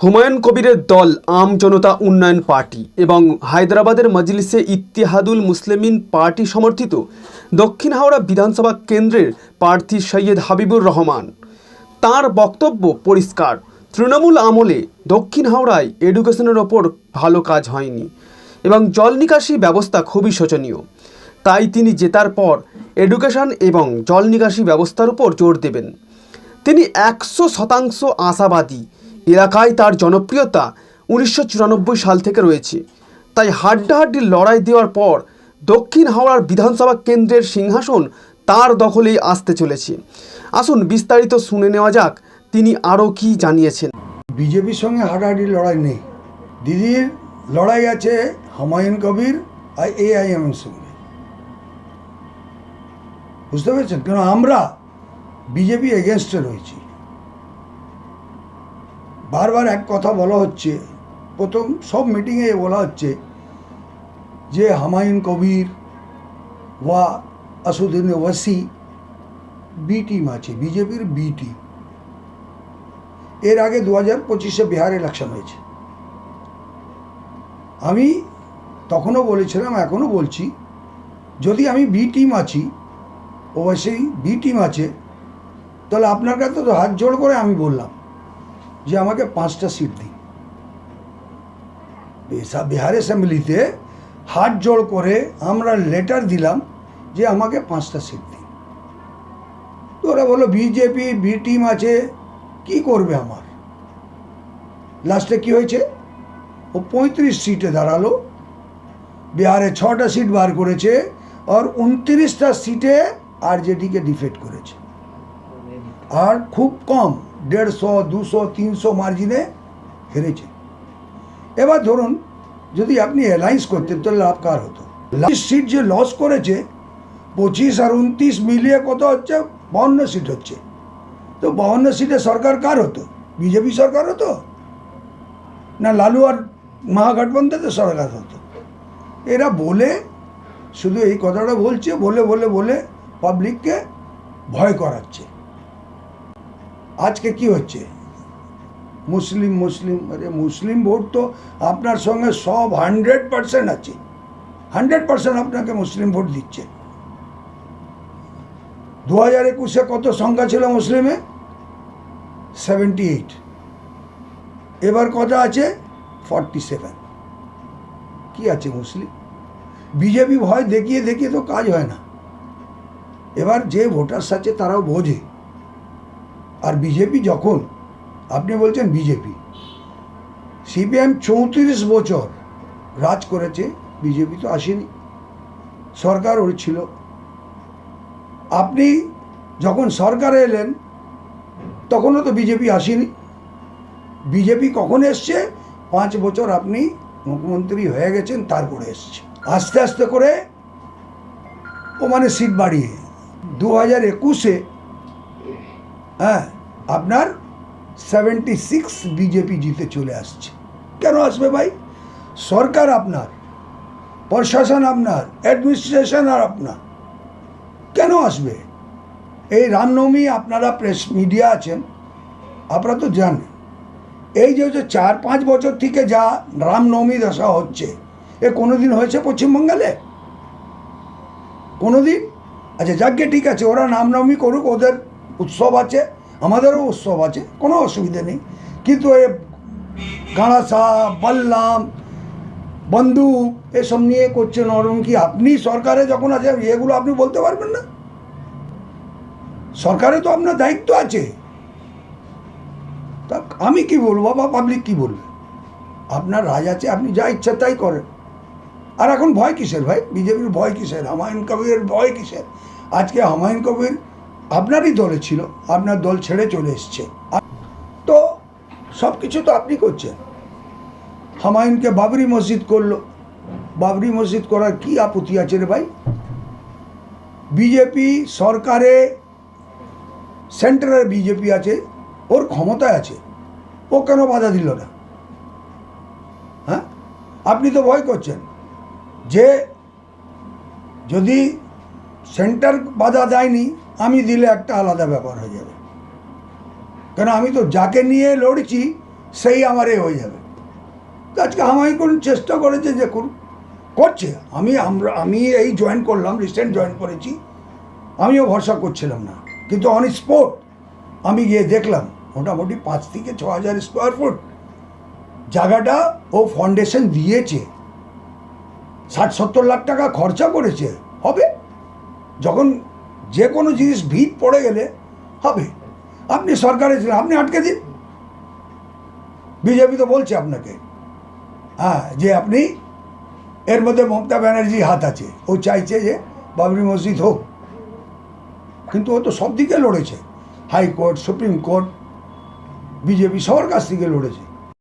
হুমায়ুন কবিরের দল আম জনতা উন্নয়ন পার্টি এবং হায়দ্রাবাদের মজলিসে ইত্তেহাদুল মুসলিমিন পার্টি সমর্থিত দক্ষিণ হাওড়া বিধানসভা কেন্দ্রের প্রার্থী সৈয়দ হাবিবুর রহমান। তার বক্তব্য পরিষ্কার, তৃণমূল আমলে দক্ষিণ হাওড়ায় এডুকেশনের ওপর ভালো কাজ হয়নি এবং জল নিকাশি ব্যবস্থা খুবই শোচনীয়। তাই তিনি জেতার পর এডুকেশন এবং জল নিকাশি ব্যবস্থার উপর জোর দেবেন। তিনি 100% আশাবাদী। এলাকায় তার জনপ্রিয়তা 1994 সাল থেকে রয়েছে, তাই হাড্ডাহাড্ডি লড়াই দেওয়ার পর দক্ষিণ হাওড়ার বিধানসভা কেন্দ্রের সিংহাসন তার দখলেই আসতে চলেছে। আসুন বিস্তারিত শুনে নেওয়া যাক তিনি আরও কি জানিয়েছেন। বিজেপির সঙ্গে হাড্ডাহাড্ডি লড়াই নেই, দিদির লড়াই আছে হুমায়ুন কবির আর এআইএমের সঙ্গে, বুঝতে পেরেছেন? কেন আমরা বিজেপি এগেনস্টে রয়েছি। বারবার এক কথা বলা হচ্ছে, প্রথম সব মিটিংয়ে বলা হচ্ছে যে হুমায়ুন কবির বা আসাদুদ্দিন ওয়াসি বি টিম আছে, বিজেপির বি টিম। এর আগে 2025-এ বিহার ইলেকশন হয়েছে। আমি তখনও বলেছিলাম, এখনও বলছি, যদি আমি বি টিম আছি, ওয়াসি বি টিম আছে, তাহলে আপনার কাছে তো হাত জোড় করে আমি বললাম যে আমাকে 5টা সিট দিন। বিহার অ্যাসেম্বলিতে হাত জোড় করে আমরা লেটার দিলাম যে আমাকে 5টা সিট দিন। তো ওরা বললো বিজেপি বি টিম আছে, কি করবে আমার। লাস্টে কি হয়েছে, ও 35 সিটে দাঁড়ালো। বিহারে 6টা সিট বার করেছে আর 29টা সিটে আরজেডিকে ডিফিট করেছে। আর খুব কম 150, 200, 300 মার্জিনে হেরেছে। এবার ধরুন যদি আপনি অ্যালায়েন্স করতেন তাহলে লাভ কার হতো? সিট যে লস করেছে, 25 আর 29 মিলিয়ে কত হচ্ছে? 52 সিট হচ্ছে। তো 52 সিটে সরকার কার হতো? বিজেপি সরকার হতো না লালু আর মহাগঠবন্ধনের সরকার হতো? এরা বলে শুধু এই কথাটা বলছে, বলে বলে বলে পাবলিককে ভয় করাচ্ছে। আজকে কি হচ্ছে? মুসলিম মুসলিম, আরে মুসলিম ভোট তো আপনার সঙ্গে সব 100% আছে, 100% আপনাকে মুসলিম ভোট দিচ্ছে। 2021-এ কত সংখ্যা ছিল মুসলিমে? 78। এবার কত আছে? 47। কি আছে মুসলিম? বিজেপি ভয় দেখিয়ে দেখিয়ে তো কাজ হয় না। এবার যে ভোটার্স আছে তারাও বোঝে। আর বিজেপি যখন, আপনি বলছেন বিজেপি, সিপিএম 34 বছর রাজ করেছে, বিজেপি তো আসেনি, সরকার ওর ছিল। আপনি যখন সরকারে এলেন তখনও তো বিজেপি আসেনি। বিজেপি কখন এসছে? 5 বছর আপনি মুখ্যমন্ত্রী হয়ে গেছেন, তারপরে এসছে আস্তে আস্তে করে। ও মানে সিট বাড়িয়ে 2021-এ হ্যাঁ আপনার 76 বিজেপি জিতে চলে আসছে। কেন আসবে ভাই? সরকার আপনার, প্রশাসন আপনার, অ্যাডমিনিস্ট্রেশন আর আপনার, কেন আসবে? এই রামনবমী, আপনারা প্রেস মিডিয়া আছেন, আপনারা তো জানেন এই যে 4-5 বছর থেকে যা রামনবমী দশা হচ্ছে, এ কোনোদিন হয়েছে পশ্চিমবঙ্গে? কোনোদিন? আচ্ছা যাকে ঠিক আছে, ওরা রামনবমী করুক, ওদের উৎসব আছে, আমাদেরও উৎসব আছে, কোনো অসুবিধা নেই। কিন্তু এ গাঁড়াসা, বললাম, বন্দুক এসব নিয়ে করছেন। ওরকম কি আপনি সরকারে যখন আছে এগুলো আপনি বলতে পারবেন না? সরকারে তো আপনার দায়িত্ব আছে। তা আমি কি বলবো বা পাবলিক কি বলবে? আপনার রাজ আছে, আপনি যা ইচ্ছা তাই করেন। আর এখন ভয় কিসের ভাই? বিজেপির ভয় কিসের? হুমায়ুন কবিরের ভয় কিসের? আজকে হুমায়ুন কবির আপনারই দলে ছিল, আপনার দল ছেড়ে চলে এসছে, তো সব কিছু তো আপনি করছেন। হুমায়ুনকে বাবরি মসজিদ করলো, বাবরি মসজিদ করার কি আপত্তি আছে রে ভাই? বিজেপি সরকারে, সেন্ট্রালে বিজেপি আছে, ওর ক্ষমতায় আছে, ও কেন বাধা দিল না? হ্যাঁ, আপনি তো ভয় করছেন যে যদি সেন্টার বাধা দেয়নি, আমি দিলে একটা আলাদা ব্যাপার হয়ে যাবে। কেন আমি তো যাকে নিয়ে লড়ছি সেই আমার এ হয়ে যাবে। তো আজকে আমায় করুন, চেষ্টা করেছে যে করুন, করছে। আমি এই জয়েন করলাম, রিসেন্ট জয়েন করেছি, আমিও ভরসা করছিলাম না, কিন্তু অন স্পট আমি গিয়ে দেখলাম মোটামুটি 5 থেকে 6 হাজার স্কোয়ার ফুট জায়গাটা ও ফাউন্ডেশন দিয়েছে, 60-70 লাখ টাকা খরচা করেছে। হবে, যখন যে কোনো জিনিস ভিত পড়ে গেলে হবে। আপনি সরকারে ছিলেন, আপনি আটকে দিন। বিজেপি তো বলছে আপনাকে, হ্যাঁ, যে আপনি এর মধ্যে মমতা ব্যানার্জি হাত আছে, ও চাইছে যে বাবরি মসজিদ হোক, কিন্তু ও তো সব দিকে লড়েছে, হাইকোর্ট, সুপ্রিম কোর্ট, বিজেপি সবার কাছ থেকে লড়েছে।